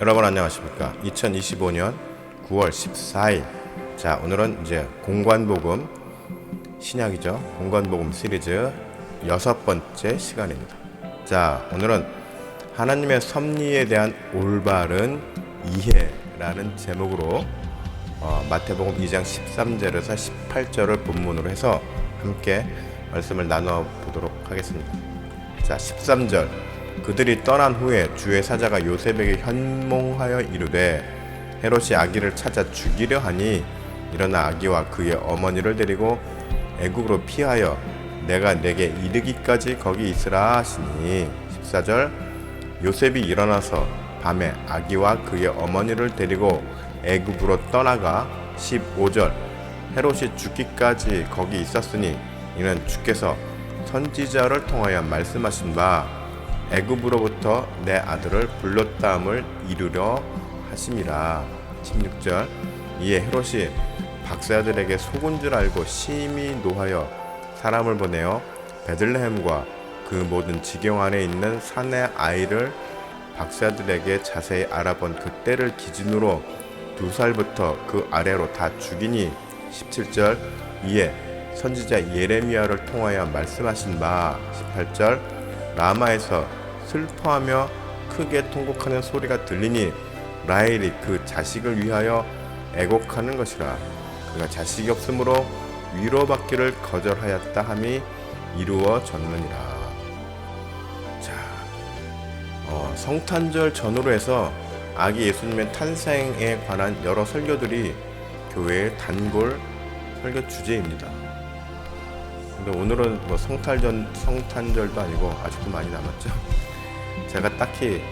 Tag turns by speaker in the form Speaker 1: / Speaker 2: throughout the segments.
Speaker 1: 여러분 안녕하십니까. 2025년 9월 14일. 자, 오늘은 이제 공관복음 신약이죠. 공관복음 시리즈 6번째 시간입니다. 자, 오늘은 하나님의 섭리에 대한 올바른 이해라는 제목으로 마태복음 2장 13절에서 18절을 본문으로 해서 함께 말씀을 나눠보도록 하겠습니다. 자, 13절. 그들이 떠난 후에 주의 사자가 요셉에게 현몽하여 이르되 헤롯이 아기를 찾아 죽이려 하니 일어나 아기와 그의 어머니를 데리고 애굽으로 피하여 내가 내게 이르기까지 거기 있으라 하시니 14절. 요셉이 일어나서 밤에 아기와 그의 어머니를 데리고 애굽으로 떠나가 15절. 헤롯이 죽기까지 거기 있었으니 이는 주께서 선지자를 통하여 말씀하신 바 애굽으로부터 내 아들을 불렀다함을 이루려 하심이라. 16절. 이에 헤롯이 박사들에게 속은 줄 알고 심히 노하여 사람을 보내어 베들레헴과 그 모든 지경 안에 있는 산의 아이를 박사들에게 자세히 알아본 그 때를 기준으로 2살부터 그 아래로 다 죽이니 17절. 이에 선지자 예레미야를 통하여 말씀하신 바 18절. 라마에서 슬퍼하며 크게 통곡하는 소리가 들리니 라헬이 그 자식을 위하여 애곡하는 것이라. 그가 자식이 없으므로 위로받기를 거절하였다 함이 이루어졌느니라. 자, 성탄절 전후로 해서 아기 예수님의 탄생에 관한 여러 설교들이 교회의 단골 설교 주제입니다. 근데 오늘은 뭐 성탄절도 아니고 아직도 많이 남았죠. 제가 딱히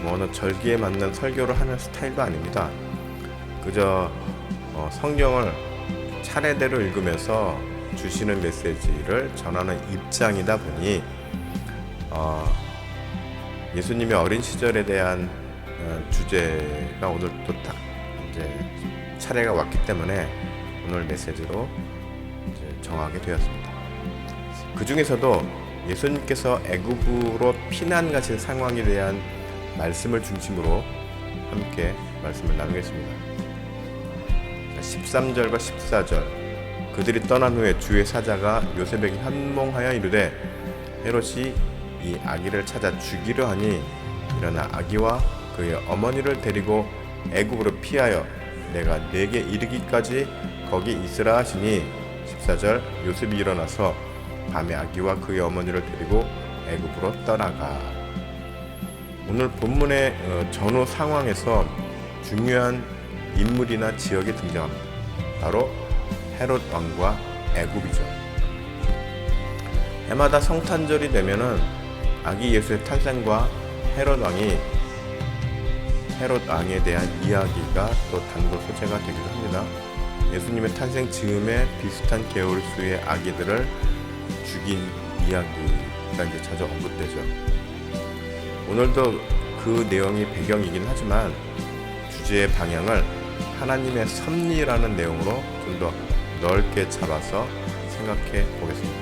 Speaker 1: 뭐 어느 절기에 맞는 설교를 하는 스타일도 아닙니다. 그저 성경을 차례대로 읽으면서 주시는 메시지를 전하는 입장이다 보니 예수님의 어린 시절에 대한 주제가 오늘 또 딱 이제 차례가 왔기 때문에 오늘 메시지로 이제 정하게 되었습니다. 그 중에서도 예수님께서 애굽으로 피난 가신 상황에 대한 말씀을 중심으로 함께 말씀을 나누겠습니다. 13절과 14절. 그들이 떠난 후에 주의 사자가 요셉에게 현몽하여 이르되 헤롯이 이 아기를 찾아 죽이려 하니 일어나 아기와 그의 어머니를 데리고 애굽으로 피하여 내가 내게 이르기까지 거기 있으라 하시니 14절. 요셉이 일어나서 밤에 아기와 그의 어머니를 데리고 애굽으로 떠나가. 오늘 본문의 전후 상황에서 중요한 인물이나 지역이 등장합니다. 바로 헤롯 왕과 애굽이죠. 해마다 성탄절이 되면은 아기 예수의 탄생과 헤롯 왕에 대한 이야기가 또 단골 소재가 되기도 합니다. 예수님의 탄생 즈음에 비슷한 계월수의 아기들을 죽인 이야기가 이제 자주 언급되죠. 오늘도 그 내용이 배경이긴 하지만 주제의 방향을 하나님의 섭리라는 내용으로 좀 더 넓게 잡아서 생각해 보겠습니다.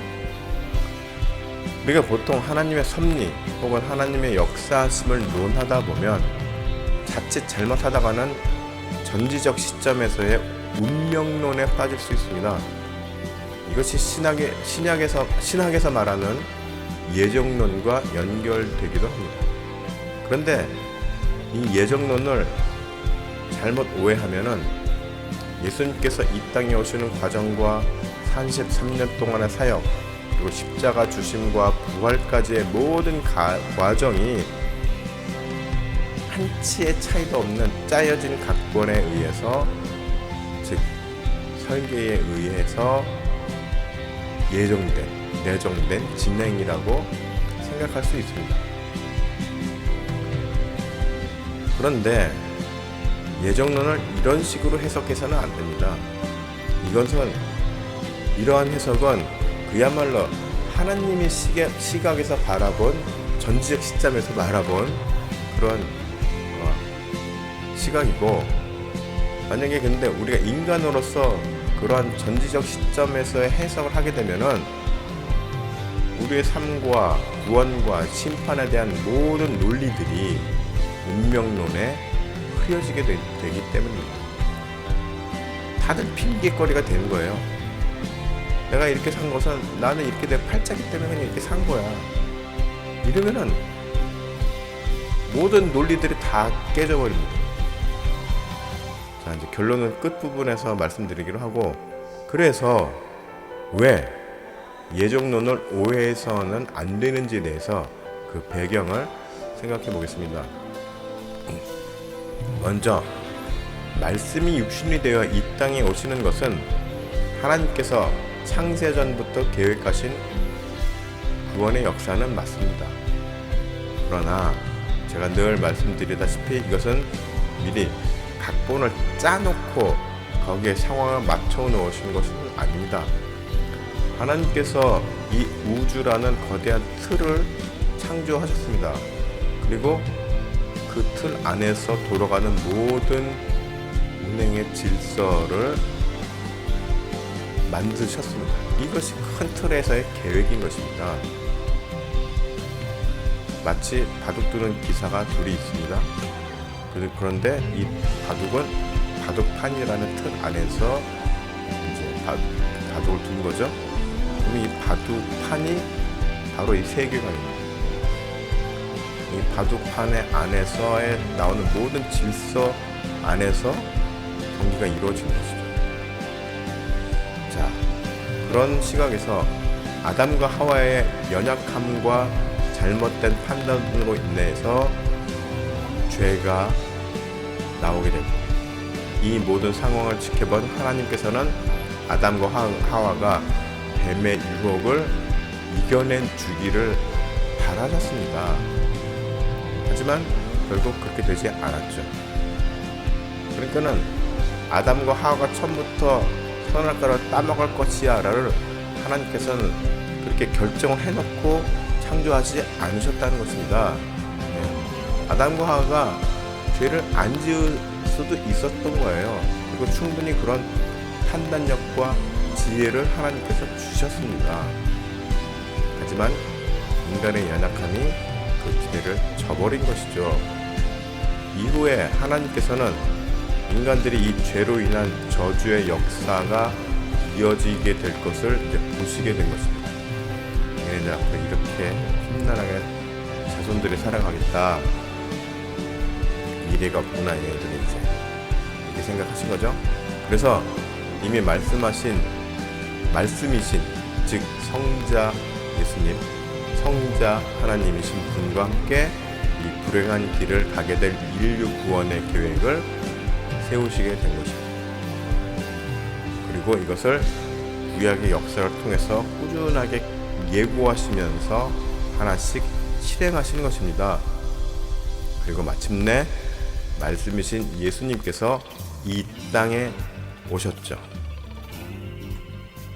Speaker 1: 우리가 보통 하나님의 섭리 혹은 하나님의 역사심을 논하다 보면 자칫 잘못하다가는 전지적 시점에서의 운명론에 빠질 수 있습니다. 이것이 신학에서 말하는 예정론과 연결되기도 합니다. 그런데 이 예정론을 잘못 오해하면은 예수님께서 이 땅에 오시는 과정과 33년 동안의 사역 그리고 십자가 주심과 부활까지의 모든 과정이 한치의 차이도 없는 짜여진 각본에 의해서, 즉 설계에 의해서 내정된 진행이라고 생각할 수 있습니다. 그런데 예정론을 이런 식으로 해석해서는 안 됩니다. 이러한 해석은 그야말로 하나님의 시각에서 바라본 전지적 시점에서 바라본 그런 시각이고, 만약에 근데 우리가 인간으로서 그러한 전지적 시점에서의 해석을 하게 되면은 우리의 삶과 구원과 심판에 대한 모든 논리들이 운명론에 흐려지게 되기 때문입니다. 다들 핑계거리가 되는 거예요. 내가 이렇게 산 것은 나는 이렇게 내 팔자기 때문에 그냥 이렇게 산 거야. 이러면은 모든 논리들이 다 깨져버립니다. 자, 이제 결론은 끝부분에서 말씀드리기로 하고, 그래서 왜 예정론을 오해해서는 안 되는지에 대해서 그 배경을 생각해 보겠습니다. 먼저 말씀이 육신이 되어 이 땅에 오시는 것은 하나님께서 창세전부터 계획하신 구원의 역사는 맞습니다. 그러나 제가 늘 말씀드리다시피 이것은 미리 각본을 짜놓고 거기에 상황을 맞춰 놓으신 것은 아닙니다. 하나님께서 이 우주라는 거대한 틀을 창조하셨습니다. 그리고 그 틀 안에서 돌아가는 모든 운행의 질서를 만드셨습니다. 이것이 큰 틀에서의 계획인 것입니다. 마치 바둑 두는 기사가 둘이 있습니다. 그런데 이 바둑은 바둑판이라는 틀 안에서 이제 바둑을 둔 거죠. 그럼 이 바둑판이 바로 이 세계관입니다. 이 바둑판의 안에서 나오는 모든 질서 안에서 경기가 이루어지는 것이죠. 자, 그런 시각에서 아담과 하와의 연약함과 잘못된 판단으로 인해서 죄가 나오게 됩니다. 이 모든 상황을 지켜본 하나님께서는 아담과 하와가 뱀의 유혹을 이겨낸 주기를 바라셨습니다. 하지만 결국 그렇게 되지 않았죠. 그러니까는 아담과 하와가 처음부터 선악과를 따먹을 것이야라를 하나님께서는 그렇게 결정을 해놓고 창조하지 않으셨다는 것입니다. 아담과 하와가 죄를 안 지을 수도 있었던 거예요. 그리고 충분히 그런 판단력과 지혜를 하나님께서 주셨습니다. 하지만 인간의 연약함이 그 기회를 저버린 것이죠. 이후에 하나님께서는 인간들이 이 죄로 인한 저주의 역사가 이어지게 될 것을 이제 보시게 된 것입니다. 얘네들 앞으로 이렇게 험난하게 자손들이 살아가겠다. 미래가 없구나. 얘네들이 이제 이렇게 생각하신 거죠. 그래서 이미 말씀이신 즉 성자 예수님, 성자 하나님이신 분과 함께 이 불행한 길을 가게 될 인류 구원의 계획을 세우시게 된 것입니다. 그리고 이것을 구약의 역사를 통해서 꾸준하게 예고하시면서 하나씩 실행하시는 것입니다. 그리고 마침내 말씀이신 예수님께서 이 땅에 오셨죠.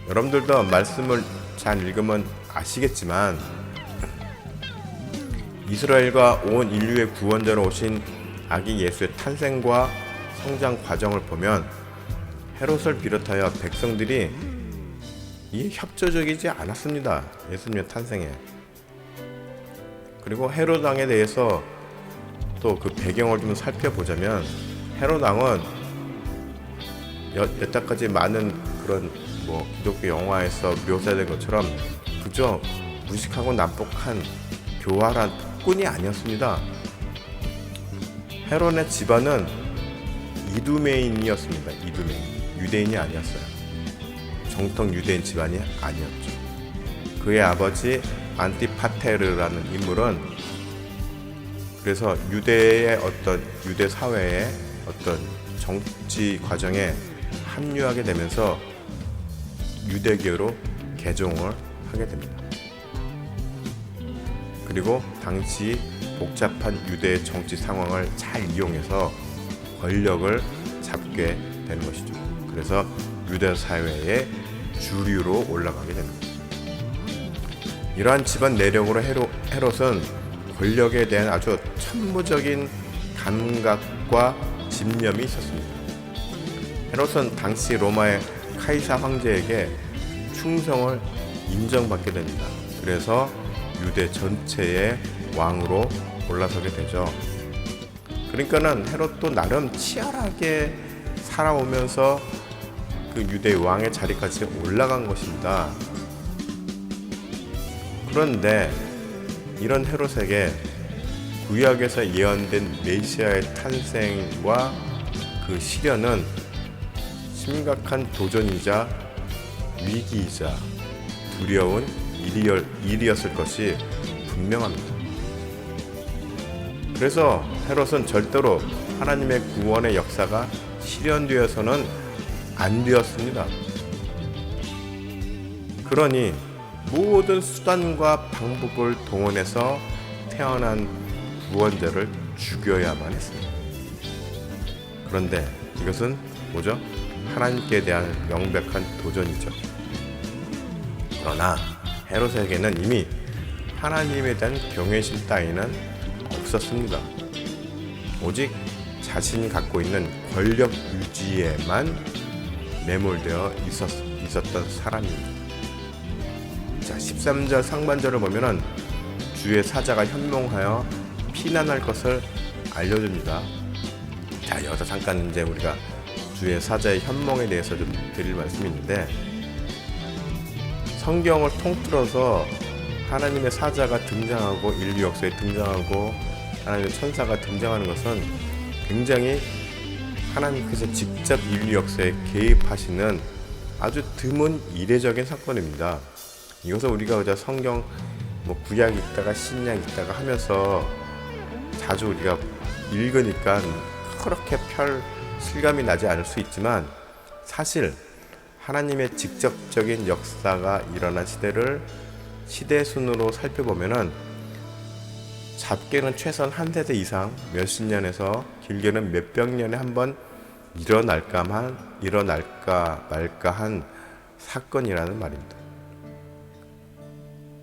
Speaker 1: 여러분들도 말씀을 잘 읽으면 아시겠지만 이스라엘과 온 인류의 구원자로 오신 아기 예수의 탄생과 성장 과정을 보면 헤롯을 비롯하여 백성들이 협조적이지 않았습니다. 예수님의 탄생에. 그리고 헤롯 왕에 대해서 또 그 배경을 좀 살펴보자면 헤롯 왕은 여태까지 많은 그런 기독교 영화에서 묘사된 것처럼 그저 무식하고 난폭한 교활한 꾼이 아니었습니다. 헤롯의 집안은 이두메인이었습니다. 이두메인. 유대인이 아니었어요. 정통 유대인 집안이 아니었죠. 그의 아버지 안티파테르라는 인물은 그래서 유대의 유대 사회의 어떤 정치 과정에 합류하게 되면서 유대교로 개종을 하게 됩니다. 그리고 당시 복잡한 유대의 정치 상황을 잘 이용해서 권력을 잡게 되는 것이죠. 그래서 유대 사회의 주류로 올라가게 됩니다. 이러한 집안 내력으로 헤롯은 권력에 대한 아주 천무적인 감각과 집념이 있었습니다. 헤롯은 당시 로마의 카이사 황제에게 충성을 인정받게 됩니다. 그래서 유대 전체의 왕으로 올라서게 되죠. 그러니까는 헤롯도 나름 치열하게 살아오면서 그 유대 왕의 자리까지 올라간 것입니다. 그런데 이런 헤롯에게 구약에서 예언된 메시아의 탄생과 그 시련은 심각한 도전이자 위기이자 두려운 일이었을 것이 분명합니다. 그래서 헤롯은 절대로 하나님의 구원의 역사가 실현되어서는 안 되었습니다. 그러니 모든 수단과 방법을 동원해서 태어난 구원자를 죽여야만 했습니다. 그런데 이것은 뭐죠? 하나님께 대한 명백한 도전이죠. 그러나 헤롯에게는 이미 하나님에 대한 경외심 따위는 없었습니다. 오직 자신이 갖고 있는 권력 유지에만 매몰되어 있었던 사람입니다. 자, 13절 상반절을 보면은 주의 사자가 현몽하여 피난할 것을 알려줍니다. 자, 여기서 잠깐 이제 우리가 주의 사자의 현몽에 대해서 좀 드릴 말씀이 있는데, 성경을 통틀어서 하나님의 사자가 등장하고 인류 역사에 등장하고 하나님의 천사가 등장하는 것은 굉장히 하나님께서 직접 인류 역사에 개입하시는 아주 드문 이례적인 사건입니다. 이것을 우리가 그저 성경 구약 읽다가 신약 읽다가 하면서 자주 우리가 읽으니까 그렇게 별 실감이 나지 않을 수 있지만, 사실 하나님의 직접적인 역사가 일어난 시대를 시대 순으로 살펴보면은 작게는 최소한 한 세대 이상 몇십 년에서 길게는 몇백 년에 한 번 일어날까 말까 한 사건이라는 말입니다.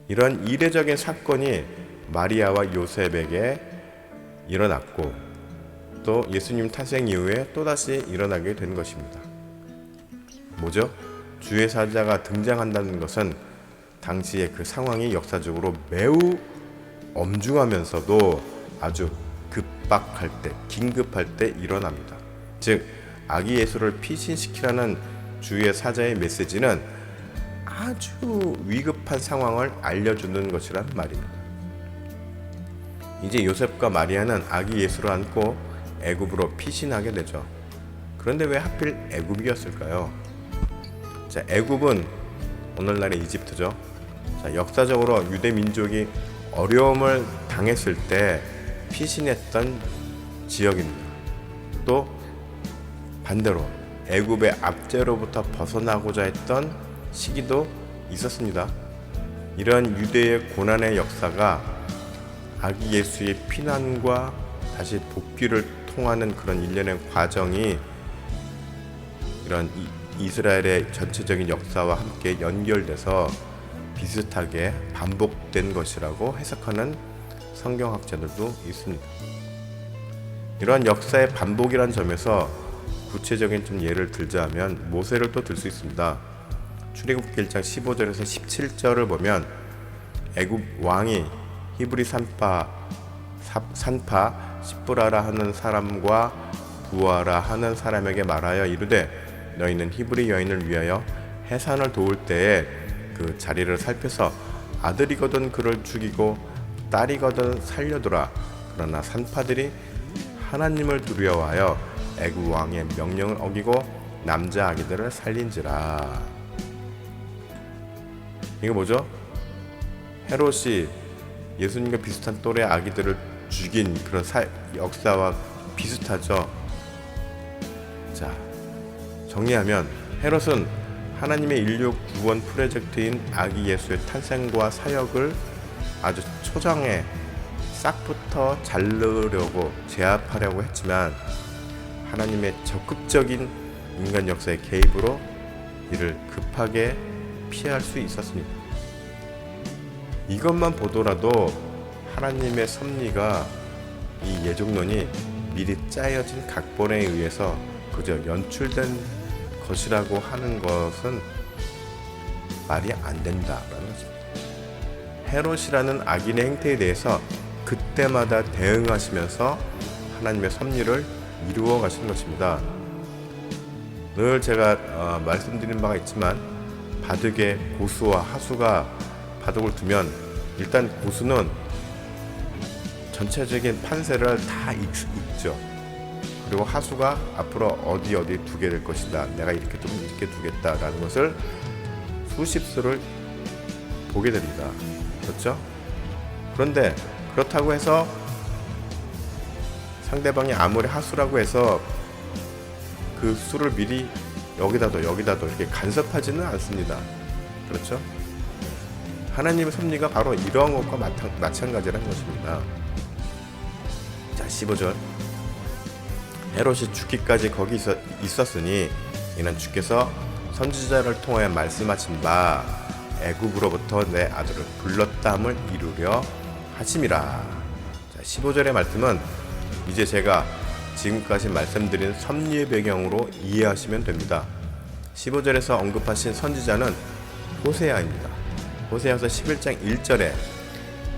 Speaker 1: 이런 이례적인 사건이 마리아와 요셉에게 일어났고 또 예수님 탄생 이후에 또다시 일어나게 된 것입니다. 뭐죠? 주의 사자가 등장한다는 것은 당시의 그 상황이 역사적으로 매우 엄중하면서도 아주 급박할 때, 긴급할 때 일어납니다. 즉, 아기 예수를 피신시키라는 주의 사자의 메시지는 아주 위급한 상황을 알려주는 것이란 말입니다. 이제 요셉과 마리아는 아기 예수를 안고 애굽으로 피신하게 되죠. 그런데 왜 하필 애굽이었을까요? 자, 애굽은 오늘날의 이집트죠. 자, 역사적으로 유대 민족이 어려움을 당했을 때 피신했던 지역입니다. 또 반대로 애굽의 압제로부터 벗어나고자 했던 시기도 있었습니다. 이러한 유대의 고난의 역사가 아기 예수의 피난과 다시 복귀를 통하는 그런 일련의 과정이 이런 이스라엘의 전체적인 역사와 함께 연결돼서 비슷하게 반복된 것이라고 해석하는 성경학자들도 있습니다. 이러한 역사의 반복이라는 점에서 구체적인 좀 예를 들자면 모세를 또 들 수 있습니다. 출애굽기 1장 15절에서 17절을 보면 애굽 왕이 히브리 산파 시브라라 하는 사람과 부하라 하는 사람에게 말하여 이르되 너희는 히브리 여인을 위하여 해산을 도울 때에 그 자리를 살펴서 아들이거든 그를 죽이고 딸이거든 살려두라. 그러나 산파들이 하나님을 두려워하여 애굽 왕의 명령을 어기고 남자 아기들을 살린지라. 이게 뭐죠? 헤롯이 예수님과 비슷한 또래 아기들을 죽인 그런 역사와 비슷하죠. 자, 정리하면 헤롯은 하나님의 인류 구원 프로젝트인 아기 예수의 탄생과 사역을 아주 초장에 싹부터 자르려고 제압하려고 했지만 하나님의 적극적인 인간 역사의 개입으로 이를 급하게 피할 수 있었습니다. 이것만 보더라도 하나님의 섭리가 이 예정론이 미리 짜여진 각본에 의해서 그저 연출된 것이라고 하는 것은 말이 안 된다라는 것입니다. 헤롯이라는 악인의 행태에 대해서 그때마다 대응하시면서 하나님의 섭리를 이루어 가시는 것입니다. 늘 제가 말씀드린 바가 있지만 바둑에 고수와 하수가 바둑을 두면 일단 고수는 전체적인 판세를 다 읽죠. 그리고 하수가 앞으로 어디 두게 될 것이다, 내가 이렇게 두겠다라는 것을 수십수를 보게 됩니다. 그렇죠? 그런데 그렇다고 해서 상대방이 아무리 하수라고 해서 그 수를 미리 여기다 둬 이렇게 간섭하지는 않습니다. 그렇죠? 하나님의 섭리가 바로 이러한 것과 마찬가지라는 것입니다. 자, 15절. 헤롯이 죽기까지 거기 있었으니 이는 주께서 선지자를 통하여 말씀하신 바 애굽으로부터 내 아들을 불렀다함을 이루려 하심이라. 자, 15절의 말씀은 이제 제가 지금까지 말씀드린 섭리의 배경으로 이해하시면 됩니다. 15절에서 언급하신 선지자는 호세아입니다. 호세아서 11장 1절에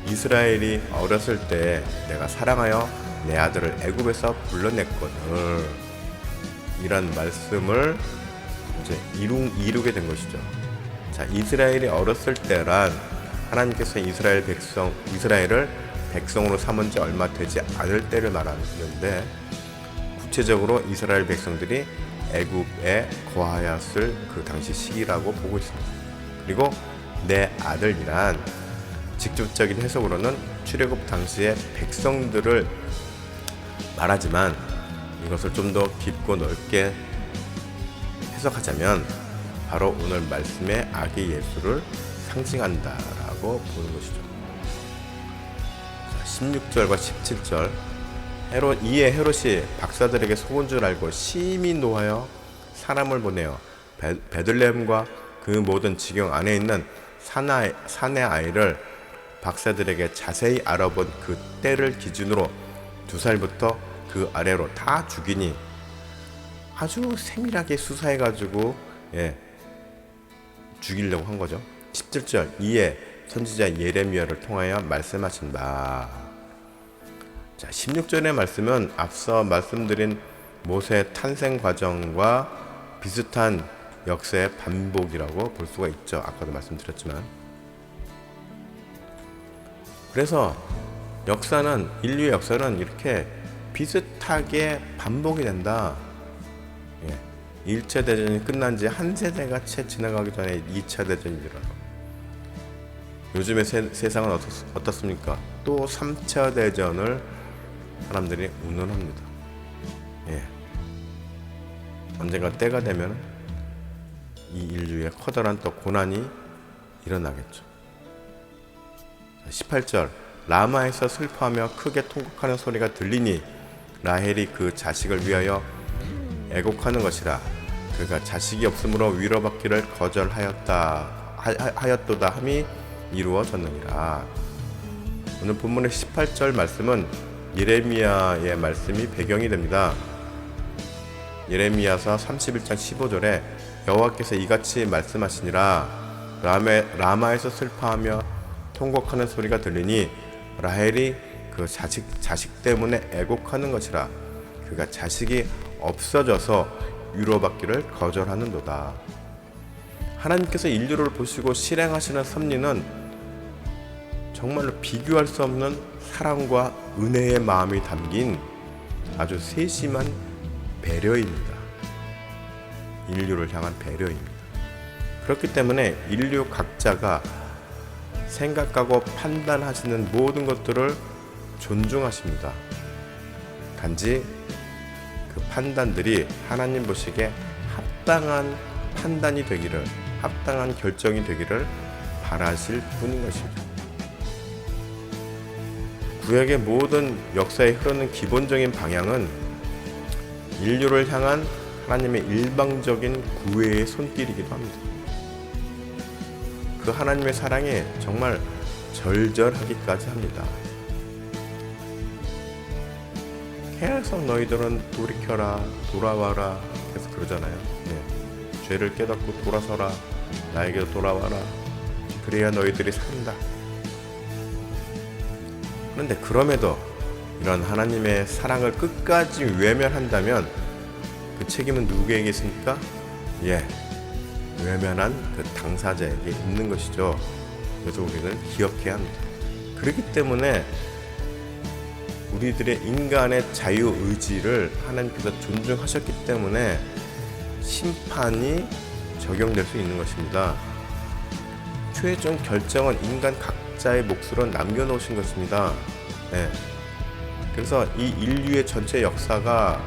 Speaker 1: 이스라엘이 어렸을 때 내가 사랑하여 내 아들을 애굽에서 불러냈거늘, 이란 말씀을 이제 이루게 된 것이죠. 자, 이스라엘이 어렸을 때란 하나님께서 이스라엘을 백성으로 삼은 지 얼마 되지 않을 때를 말하는데, 구체적으로 이스라엘 백성들이 애굽에 거하였을 그 당시 시기라고 보고 있습니다. 그리고 내 아들이란 직접적인 해석으로는 출애굽 당시의 백성들을 말하지만, 이것을 좀 더 깊고 넓게 해석하자면 바로 오늘 말씀의 아기 예수를 상징한다라고 보는 것이죠. 16절과 17절. 이에 헤롯이 박사들에게 속은 줄 알고 심히 노하여 사람을 보내어 베들레헴과 그 모든 지경 안에 있는 산의 아이를 박사들에게 자세히 알아본 그 때를 기준으로 2살부터 그 아래로 다 죽이니, 아주 세밀하게 수사해가지고 죽이려고 한 거죠. 17절. 이에 선지자 예레미야를 통하여 말씀하신 바. 자, 16절의 말씀은 앞서 말씀드린 모세 탄생 과정과 비슷한 역사의 반복이라고 볼 수가 있죠. 아까도 말씀드렸지만. 그래서 인류의 역사는 이렇게 비슷하게 반복이 된다. 1차 대전이 끝난 지 한 세대가 채 지나가기 전에 2차 대전이 일어나고, 요즘의 세상은 어떻습니까? 또 3차 대전을 사람들이 운운합니다. 언젠가 때가 되면 이 인류의 커다란 또 고난이 일어나겠죠. 18절. 라마에서 슬퍼하며 크게 통곡하는 소리가 들리니 라헬이 그 자식을 위하여 애곡하는 것이라. 그가 자식이 없으므로 위로받기를 거절하였도다 함이 이루어졌느니라. 오늘 본문의 18절 말씀은 예레미야의 말씀이 배경이 됩니다. 예레미야서 31장 15절에 여호와께서 이같이 말씀하시니라. 라마에서 슬퍼하며 통곡하는 소리가 들리니 라헬이 그 자식 때문에 애곡하는 것이라. 그가 자식이 없어져서 위로받기를 거절하는도다. 하나님께서 인류를 보시고 실행하시는 섭리는 정말로 비교할 수 없는 사랑과 은혜의 마음이 담긴 아주 세심한 배려입니다. 인류를 향한 배려입니다. 그렇기 때문에 인류 각자가 생각하고 판단하시는 모든 것들을 존중하십니다. 단지 그 판단들이 하나님 보시기에 합당한 판단이 되기를, 합당한 결정이 되기를 바라실 뿐인 것입니다. 구약의 모든 역사에 흐르는 기본적인 방향은 인류를 향한 하나님의 일방적인 구애의 손길이기도 합니다. 그 하나님의 사랑이 정말 절절하기까지 합니다. 계속 너희들은 돌이켜라, 돌아와라 계속 그러잖아요. 죄를 깨닫고 돌아서라, 나에게로 돌아와라, 그래야 너희들이 산다. 그런데 그럼에도 이런 하나님의 사랑을 끝까지 외면한다면 그 책임은 누구에게 있습니까? 외면한 그 당사자에게 있는 것이죠. 그래서 우리는 기억해야 합니다. 그렇기 때문에 우리들의 인간의 자유의지를 하나님께서 존중하셨기 때문에 심판이 적용될 수 있는 것입니다. 최종 결정은 인간 각자의 몫으로 남겨놓으신 것입니다. 그래서 이 인류의 전체 역사가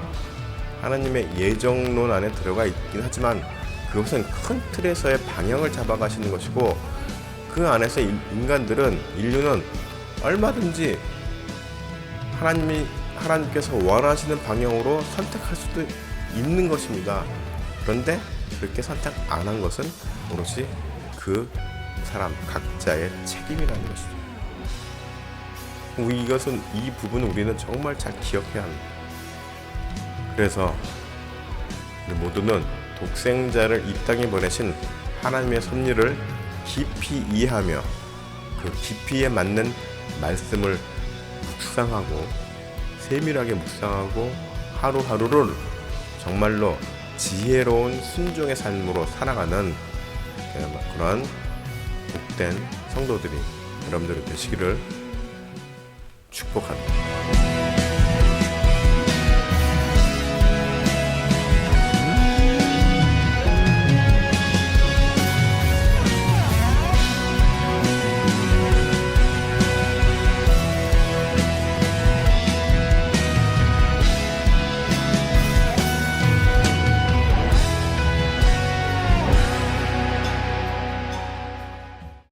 Speaker 1: 하나님의 예정론 안에 들어가 있긴 하지만 그것은 큰 틀에서의 방향을 잡아가시는 것이고, 그 안에서 인류는 얼마든지 하나님께서 원하시는 방향으로 선택할 수도 있는 것입니다. 그런데 그렇게 선택 안 한 것은 오롯이 그 사람 각자의 책임이라는 것이죠. 이 부분은 우리는 정말 잘 기억해야 합니다. 그래서 우리 모두는 독생자를 이 땅에 보내신 하나님의 섭리를 깊이 이해하며 그 깊이에 맞는 말씀을 묵상하고 세밀하게 묵상하고 하루하루를 정말로 지혜로운 순종의 삶으로 살아가는 그런 복된 성도들이 여러분들이 되시기를 축복합니다.